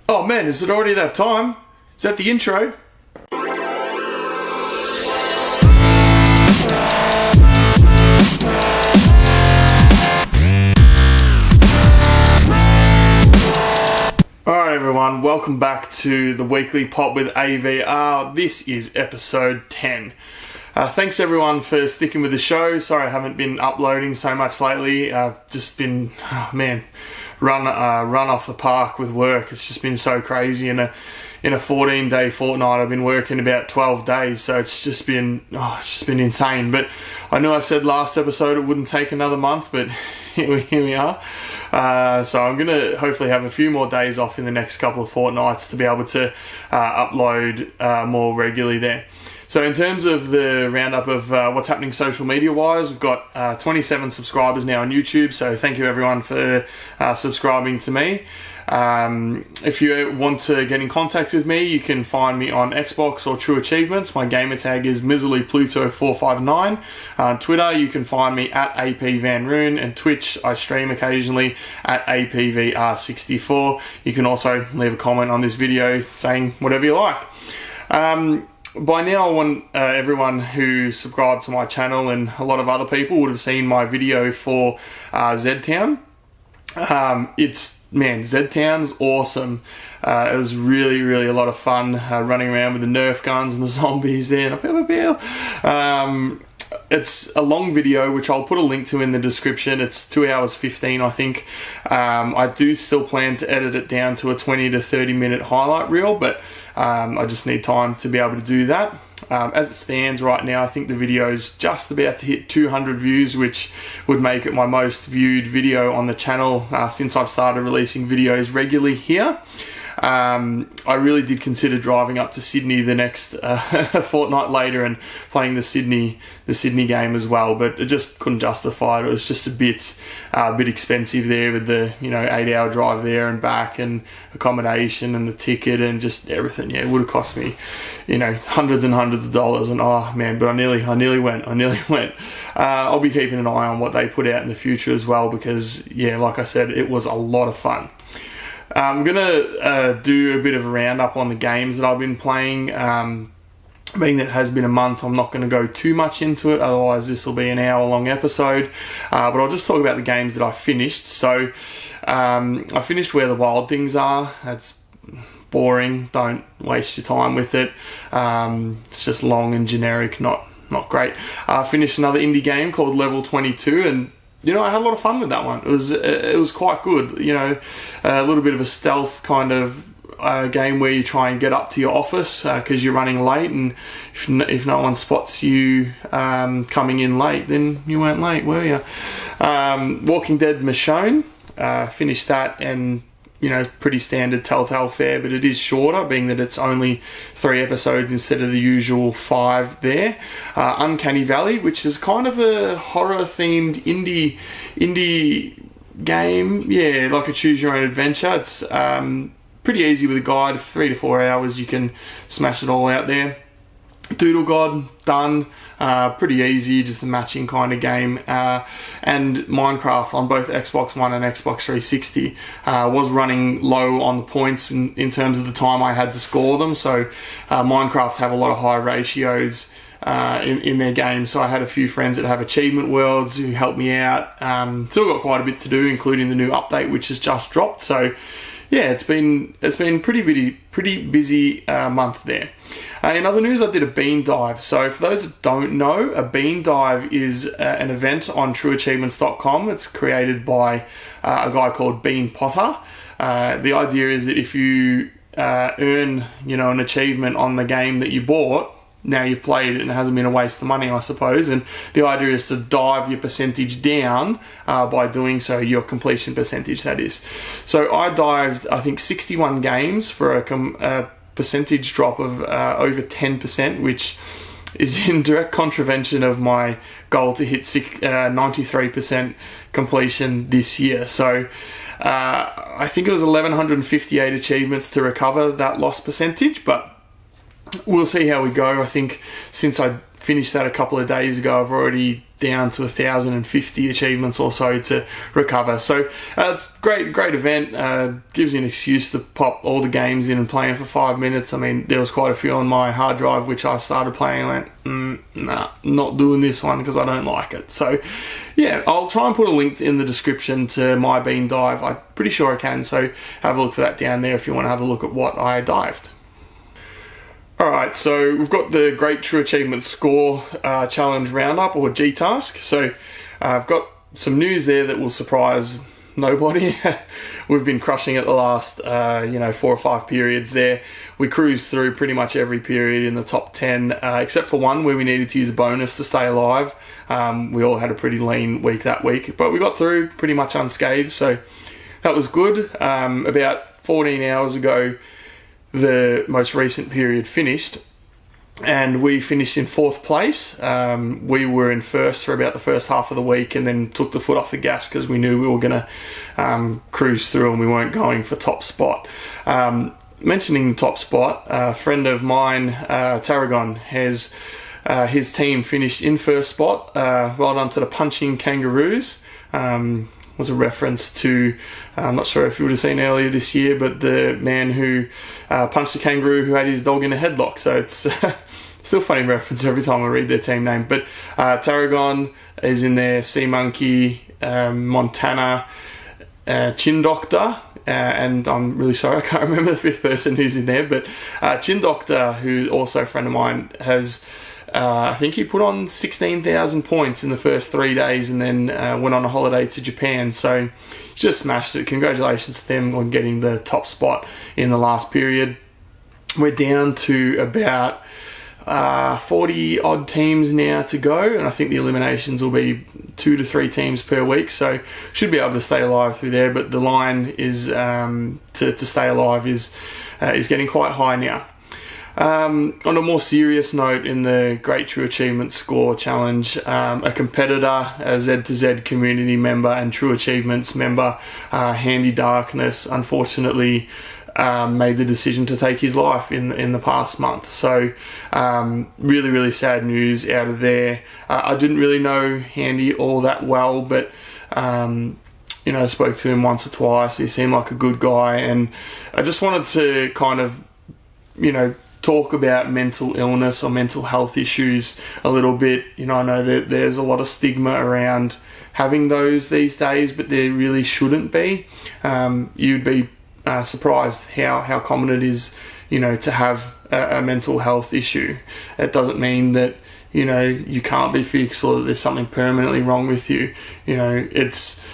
Oh man, is it already that time? Is that the intro? Alright everyone, welcome back to the Weekly Pop with AVR. This is episode 10. Thanks everyone for sticking with the show. Sorry I haven't been uploading so much lately. I've just been, run off the park with work. It's just been so crazy. In a 14-day fortnight, I've been working about 12 days, so it's just been insane. But I know I said last episode it wouldn't take another month, but here we are. So I'm going to hopefully have a few more days off in the next couple of fortnights to be able to upload more regularly there. So in terms of the roundup of what's happening social media wise, we've got 27 subscribers now on YouTube, so thank you everyone for subscribing to me. If you want to get in contact with me, you can find me on Xbox or True Achievements. My gamertag is miserlypluto459. On Twitter, you can find me at APVanRoon, and Twitch, I stream occasionally at APVR64. You can also leave a comment on this video saying whatever you like. By now, I want everyone who subscribed to my channel, and a lot of other people would have seen my video for Zedtown. Zedtown's awesome. It was really a lot of fun running around with the Nerf guns and the zombies there. It's a long video, which I'll put a link to in the description. It's 2 hours 15, I think. I do still plan to edit it down to a 20 to 30 minute highlight reel, but I just need time to be able to do that. As it stands right now, I think the video is just about to hit 200 views, which would make it my most viewed video on the channel since I've started releasing videos regularly here. I really did consider driving up to Sydney the next fortnight later and playing the Sydney game as well, but it just couldn't justify it. It was just a bit expensive there with the 8-hour drive there and back, and accommodation and the ticket and just everything. Yeah, it would have cost me hundreds and hundreds of dollars, and oh man, but I nearly went. I'll be keeping an eye on what they put out in the future as well, because yeah, like I said, it was a lot of fun. I'm going to do a bit of a roundup on the games that I've been playing. Being that it has been a month, I'm not going to go too much into it, otherwise this will be an hour-long episode. But I'll just talk about the games that I finished. So, I finished Where the Wild Things Are. That's boring. Don't waste your time with it. It's just long and generic, not great. I finished another indie game called Level 22, and I had a lot of fun with that one. It was quite good. A little bit of a stealth kind of game where you try and get up to your office because you're running late, and if no one spots you coming in late, then you weren't late, were you? Walking Dead Michonne, finished that, and pretty standard Telltale fare, but it is shorter, being that it's only 3 episodes instead of the usual 5 there. Uncanny Valley, which is kind of a horror-themed indie game. Yeah, like a choose-your-own-adventure. It's pretty easy with a guide. 3 to 4 hours, you can smash it all out there. Doodle God, done. Pretty easy, just a matching kind of game. And Minecraft on both Xbox One and Xbox 360 was running low on the points in terms of the time I had to score them. So Minecraft have a lot of high ratios in their game. So I had a few friends that have achievement worlds who helped me out. Still got quite a bit to do, including the new update, which has just dropped. So yeah, it's been pretty busy month there. In other news, I did a bean dive. So for those that don't know, a bean dive is an event on trueachievements.com. It's created by a guy called Bean Potter. The idea is that if you earn an achievement on the game that you bought, now you've played it and it hasn't been a waste of money, I suppose. And the idea is to dive your percentage down by doing so, your completion percentage, that is. So I dived, I think, 61 games for a percentage drop of over 10%, which is in direct contravention of my goal to hit 93% completion this year. So I think it was 1,158 achievements to recover that lost percentage, but we'll see how we go. I think since I finished that a couple of days ago. I've already down to 1,050 achievements or so to recover. So it's great event. Gives you an excuse to pop all the games in and play them for 5 minutes. I mean, there was quite a few on my hard drive which I started playing and went, nah, not doing this one because I don't like it. So yeah, I'll try and put a link in the description to my Bean Dive. I'm pretty sure I can, so have a look for that down there if you want to have a look at what I dived. Alright, so we've got the Great True Achievement Score Challenge Roundup, or G-Task. So I've got some news there that will surprise nobody. We've been crushing it the last 4 or 5 periods there. We cruised through pretty much every period in the top 10, except for one where we needed to use a bonus to stay alive. We all had a pretty lean week that week, but we got through pretty much unscathed, so that was good. About 14 hours ago, the most recent period finished, and we finished in 4th place. We were in first for about the first half of the week, and then took the foot off the gas because we knew we were going to cruise through and we weren't going for top spot. Mentioning the top spot, a friend of mine, Tarragon, has his team finished in first spot. Well done to the Punching Kangaroos. Was a reference to, I'm not sure if you would have seen earlier this year, but the man who punched a kangaroo who had his dog in a headlock. So it's still a funny reference every time I read their team name. But Tarragon is in there, Sea Monkey, Montana, Chin Doctor, and I'm really sorry I can't remember the 5th person who's in there, but Chin Doctor, who also a friend of mine, has I think he put on 16,000 points in the first 3 days, and then went on a holiday to Japan. So just smashed it. Congratulations to them on getting the top spot in the last period. We're down to about 40 odd teams now to go, and I think the eliminations will be 2 to 3 teams per week, so should be able to stay alive through there. But the line is to stay alive is getting quite high now. On a more serious note, in the Great True Achievement Score Challenge, a competitor, a Z2Z community member and True Achievements member, Handy Darkness, unfortunately made the decision to take his life in the past month. So really sad news out of there. I didn't really know Handy all that well, but I spoke to him once or twice. He seemed like a good guy, and I just wanted to kind of talk about mental illness or mental health issues a little bit. I know that there's a lot of stigma around having those these days, but there really shouldn't be. You'd be surprised how common it is, to have a mental health issue. It doesn't mean that, you can't be fixed or that there's something permanently wrong with you. It's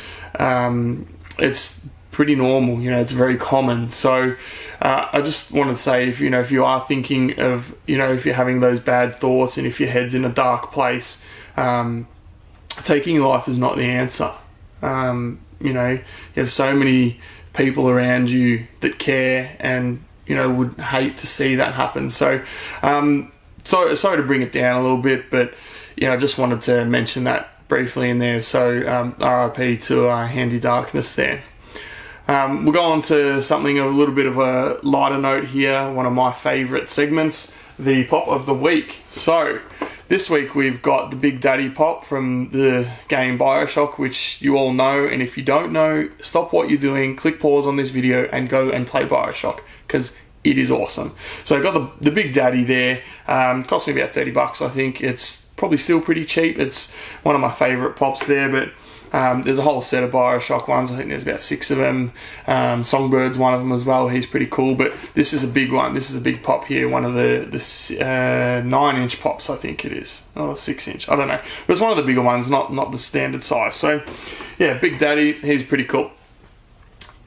pretty normal, it's very common. So I just want to say, if you are thinking of, if you're having those bad thoughts and if your head's in a dark place, taking your life is not the answer. You have so many people around you that care and, would hate to see that happen. So, sorry to bring it down a little bit, but, I just wanted to mention that briefly in there. So, RIP to Handy Darkness there. We'll go on to something a little bit of a lighter note here, one of my favourite segments, the Pop of the Week. So, this week we've got the Big Daddy Pop from the game Bioshock, which you all know, and if you don't know, stop what you're doing, click pause on this video and go and play Bioshock, because it is awesome. So I got the Big Daddy there, cost me about $30 I think. It's probably still pretty cheap. It's one of my favourite pops there, but there's a whole set of Bioshock ones. I think there's about 6 of them. Songbird's one of them as well. He's pretty cool, but this is a big one. This is a big pop here. One of the 9-inch pops, I think it is. Oh, 6-inch. I don't know. But it's one of the bigger ones, not the standard size. So, yeah, Big Daddy, he's pretty cool.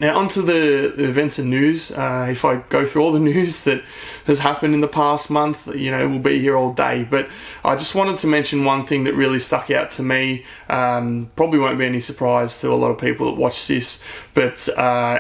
Now, onto the events and news. If I go through all the news that has happened in the past month, we'll be here all day. But I just wanted to mention one thing that really stuck out to me. Probably won't be any surprise to a lot of people that watch this, but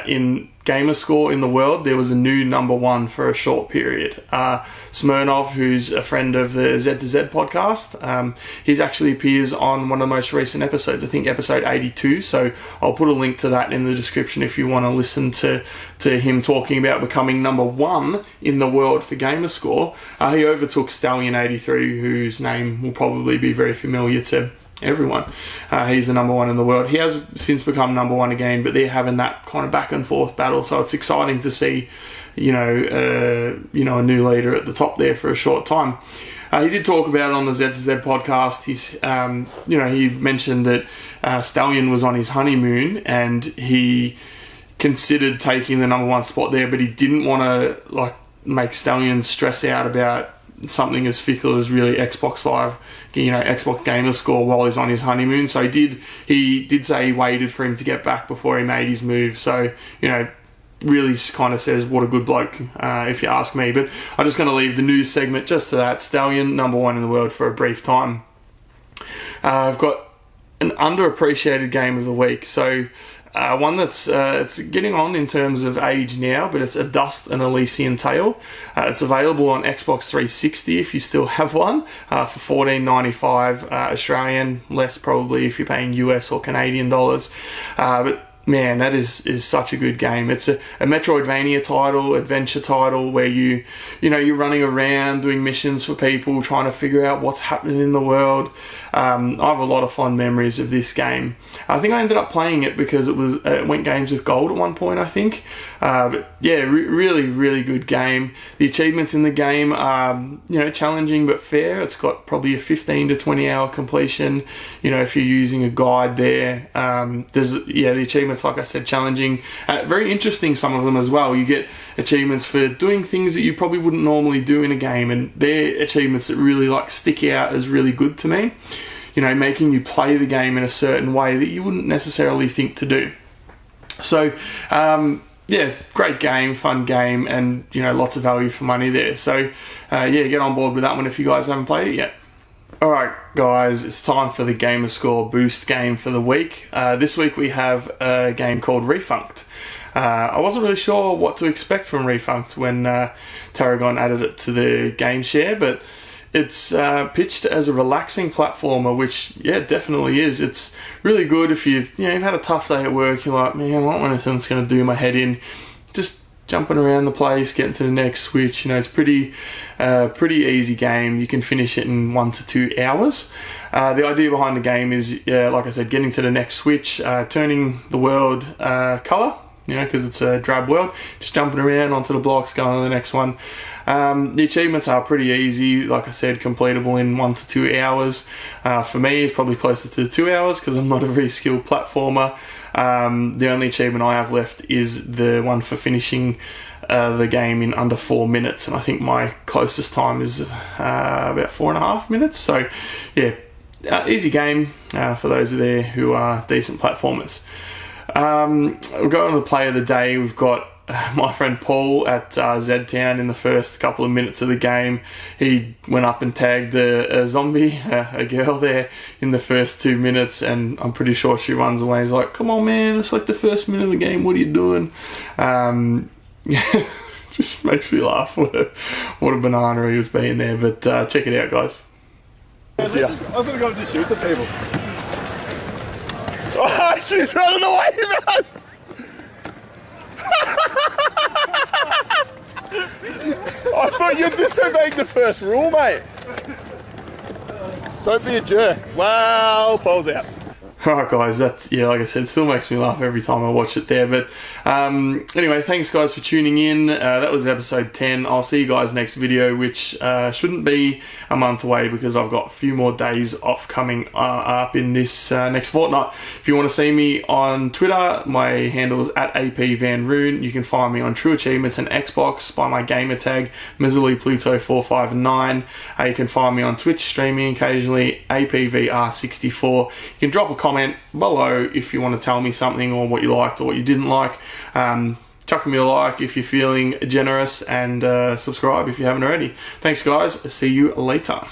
in Gamerscore in the world, there was a new #1 for a short period. SMRNOV, who's a friend of the Z to Z podcast, he actually appears on one of the most recent episodes, I think episode 82, so I'll put a link to that in the description if you want to listen to him talking about becoming #1 in the world for Gamerscore. He overtook Stallion83, whose name will probably be very familiar to everyone. He's the #1 in the world. He has since become #1 again, but they're having that kind of back and forth battle, so it's exciting to see a new leader at the top there for a short time. He did talk about it on the Z to Z podcast. He mentioned that Stallion was on his honeymoon and he considered taking the #1 spot there, but he didn't want to make Stallion stress out about something as fickle as really Xbox Live, Xbox Gamerscore while he's on his honeymoon. So he did say he waited for him to get back before he made his move. So, really kind of says what a good bloke, if you ask me. But I'm just going to leave the news segment just to that. Stallion, #1 in the world for a brief time. I've got an underappreciated game of the week. So one that's it's getting on in terms of age now, but it's A Dust and Elysian Tale. It's available on Xbox 360 if you still have one, for $14.95 Australian, less probably if you're paying US or Canadian dollars. But man, that is such a good game. It's a Metroidvania title, adventure title, where you're running around doing missions for people, trying to figure out what's happening in the world. I have a lot of fond memories of this game. I think I ended up playing it because it went games with gold at one point, I think. But yeah, really, really good game. The achievements in the game are, challenging but fair. It's got probably a 15 to 20 hour completion, if you're using a guide there. The achievements, like I said, challenging. Very interesting, some of them as well. You get achievements for doing things that you probably wouldn't normally do in a game, and they're achievements that really stick out as really good to me. Making you play the game in a certain way that you wouldn't necessarily think to do. So, great game, fun game, and lots of value for money there. So, get on board with that one if you guys haven't played it yet. Alright guys, it's time for the Gamerscore boost game for the week. This week we have a game called Refunct. I wasn't really sure what to expect from Refunct when Tarragon added it to the game share, but it's pitched as a relaxing platformer, which, it definitely is. It's really good if you've had a tough day at work, you're like, man, I don't want anything that's going to do my head in. Just jumping around the place, getting to the next switch. It's pretty easy game. You can finish it in 1 to 2 hours. The idea behind the game is, like I said, getting to the next switch, turning the world colour, because it's a drab world, just jumping around onto the blocks, going to the next one. The achievements are pretty easy, like I said, completable in 1 to 2 hours. For me, it's probably closer to 2 hours because I'm not a very skilled platformer. The only achievement I have left is the one for finishing the game in under 4 minutes, and I think my closest time is about 4.5 minutes. So easy game for those of there who are decent platformers. We'll go on the play of the day. We've got my friend Paul at Zedtown in the first couple of minutes of the game. He went up and tagged a zombie, a girl there, in the first 2 minutes, and I'm pretty sure she runs away. He's like, come on man, it's like the first minute of the game, what are you doing? Just makes me laugh. What a banana he was being there. But check it out, guys. I was going to go and just shoot some people. Oh, she's running away, man! I thought you'd disobeyed the first rule, mate. Don't be a jerk. Wow, Paul's out. Alright guys, that's, like I said, it still makes me laugh every time I watch it there. But anyway, thanks guys for tuning in. That was episode 10. I'll see you guys next video, which shouldn't be a month away because I've got a few more days off coming up in this next fortnight. If you want to see me on Twitter, my handle is @APVanRoon. You can find me on True Achievements and Xbox by my gamertag, MiserlyPluto459. You can find me on Twitch streaming occasionally, APVR64. You can drop a comment below if you want to tell me something or what you liked or what you didn't like. Chuck me a like if you're feeling generous, and subscribe if you haven't already. Thanks guys, see you later.